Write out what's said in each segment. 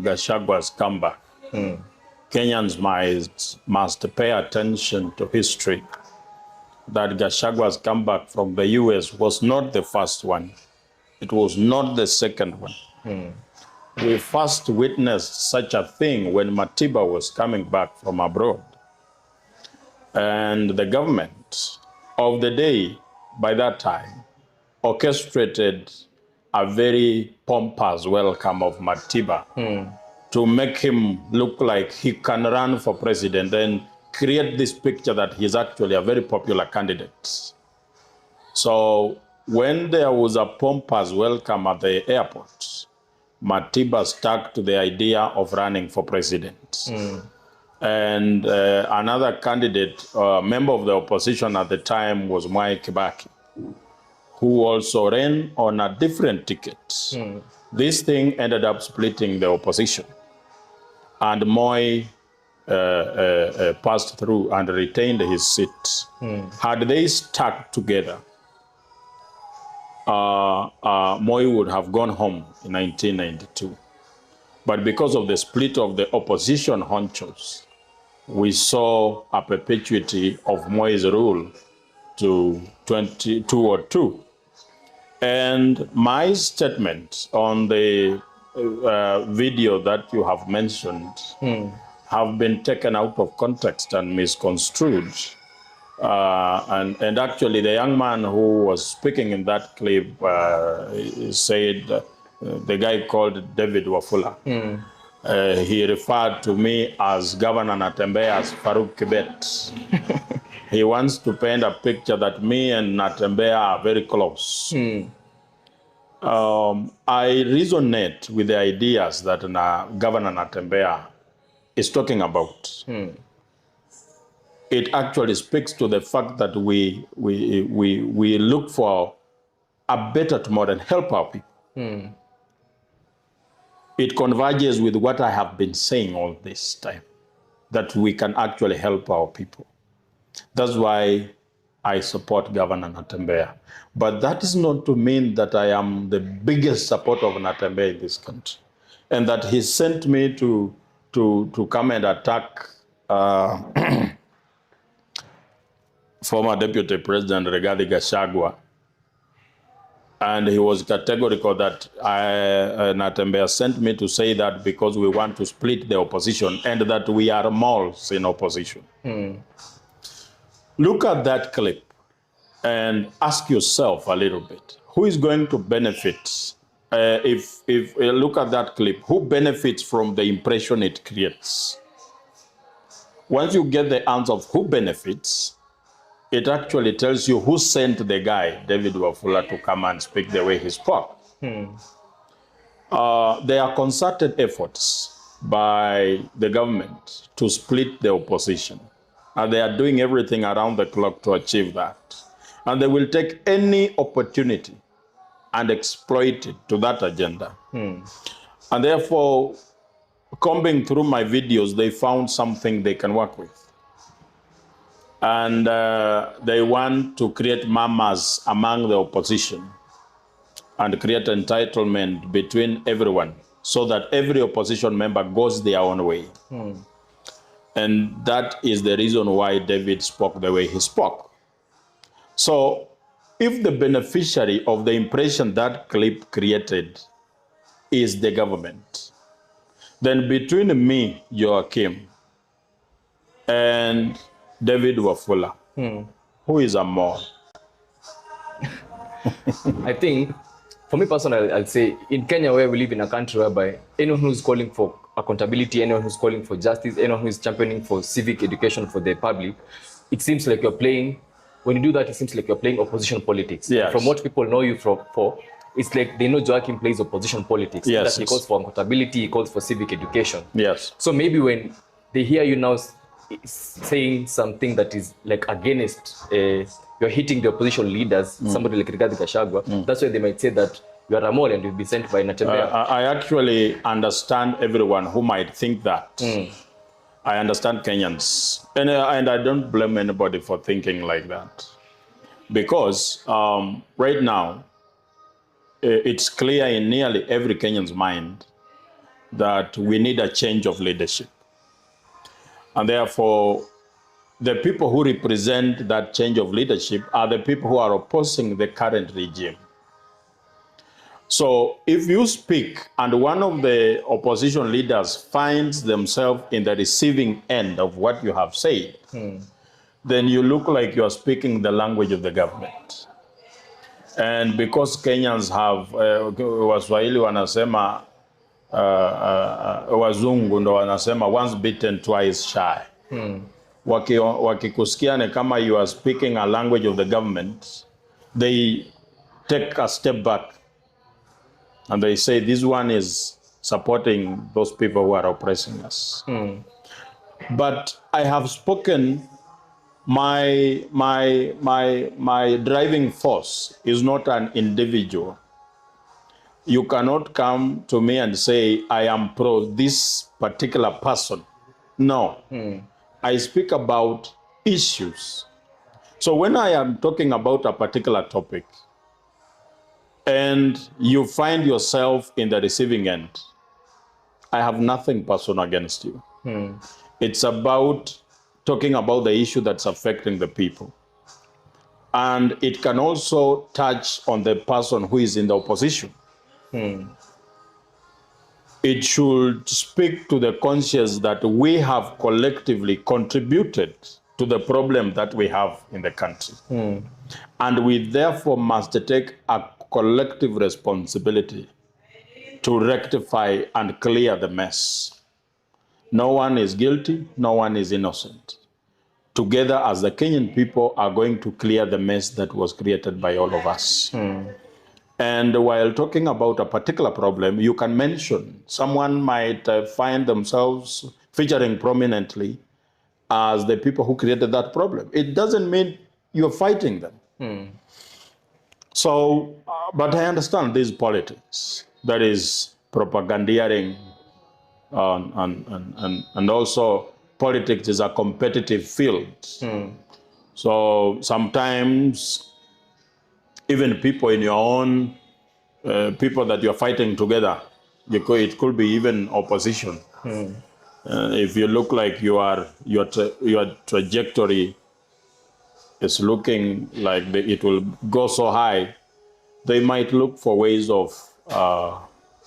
Gachagwa's comeback, Kenyans must pay attention to history. That Gachagwa's comeback from the US was not the first one. It was not the second one. We first witnessed such a thing when Matiba was coming back from abroad. And the government of the day, by that time, orchestrated a very pompous welcome of Matiba to make him look like he can run for president and create this picture that he's actually a very popular candidate. So when there was a pompous welcome at the airport, Matiba stuck to the idea of running for president. And another candidate, member of the opposition at the time, was Mwai Kibaki, who also ran on a different ticket. This thing ended up splitting the opposition. And Moi passed through and retained his seat. Had they stuck together, Moi would have gone home in 1992. But because of the split of the opposition honchos, we saw a perpetuity of Moi's rule to 2002. And my statement on the video that you have mentioned have been taken out of context and misconstrued. And actually, the young man who was speaking in that clip said, the guy called David Wafula, he referred to me as Governor Natembea's Farouk Kibet. He wants to paint a picture that me and Natembeya are very close. I resonate with the ideas that Governor Natembeya is talking about. It actually speaks to the fact that we look for a better tomorrow and help our people. It converges with what I have been saying all this time, that we can actually help our people. That's why I support Governor Natembeya. But that is not to mean that I am the biggest supporter of Natembeya in this country, and that he sent me to come and attack former Deputy President Rigathi Gachagua. And he was categorical that Natembeya sent me to say that because we want to split the opposition and that we are moles in opposition. Look at that clip and ask yourself a little bit, who is going to benefit? If look at that clip, who benefits from the impression it creates? Once you get the answer of who benefits, it actually tells you who sent the guy, David Wafula, to come and speak the way he spoke. There are concerted efforts by the government to split the opposition. And they are doing everything around the clock to achieve that. And they will take any opportunity and exploit it to that agenda. And therefore, combing through my videos, they found something they can work with. And they want to create mamas among the opposition and create entitlement between everyone so that every opposition member goes their own way. And that is the reason why David spoke the way he spoke. So if the beneficiary of the impression that clip created is the government, then between me, Joakim, and David Wafula, who is a more? I think, for me personally, I'll say in Kenya, where we live in a country whereby anyone who's calling for accountability, anyone who's calling for justice, anyone who is championing for civic education for the public, it seems like you're playing, when you do that, it seems like you're playing opposition politics. Yes. From what people know you for, it's like they know Joakim plays opposition politics. Yes. That he calls for accountability, he calls for civic education. Yes. So maybe when they hear you now saying something that is like against, you're hitting the opposition leaders, somebody like Rigathi Gachagua, that's why they might say that you are a mole and you'll be sent by Natembeya. I actually understand everyone who might think that. I understand Kenyans. And I don't blame anybody for thinking like that. Because right now, it's clear in nearly every Kenyan's mind that we need a change of leadership. And therefore, the people who represent that change of leadership are the people who are opposing the current regime. So if you speak and one of the opposition leaders finds themselves in the receiving end of what you have said, then you look like you are speaking the language of the government. And because Kenyans have Waswahili wanasema wazungu ndo wanasema once bitten twice shy. Wakikusikia ni kama you are speaking a language of the government, they take a step back and they say this one is supporting those people who are oppressing us. But I have spoken. My driving force is not an individual. You cannot come to me and say, I am pro this particular person. No. I speak about issues. So when I am talking about a particular topic and you find yourself in the receiving end, I have nothing personal against you. It's about talking about the issue that's affecting the people. And it can also touch on the person who is in the opposition. It should speak to the conscience that we have collectively contributed to the problem that we have in the country. And we therefore must take a collective responsibility to rectify and clear the mess. No one is guilty, no one is innocent. Together as the Kenyan people are going to clear the mess that was created by all of us. And while talking about a particular problem, you can mention someone might find themselves featuring prominently as the people who created that problem. It doesn't mean you're fighting them. So, but I understand this politics, that is propagandeering, and also politics is a competitive field. So sometimes even people in your own, people that you're fighting together, it could be even opposition. If you look like your trajectory is looking like it will go so high, they might look for ways of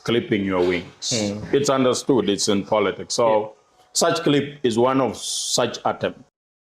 clipping your wings. It's understood, it's in politics. So such clip is one of such attempts.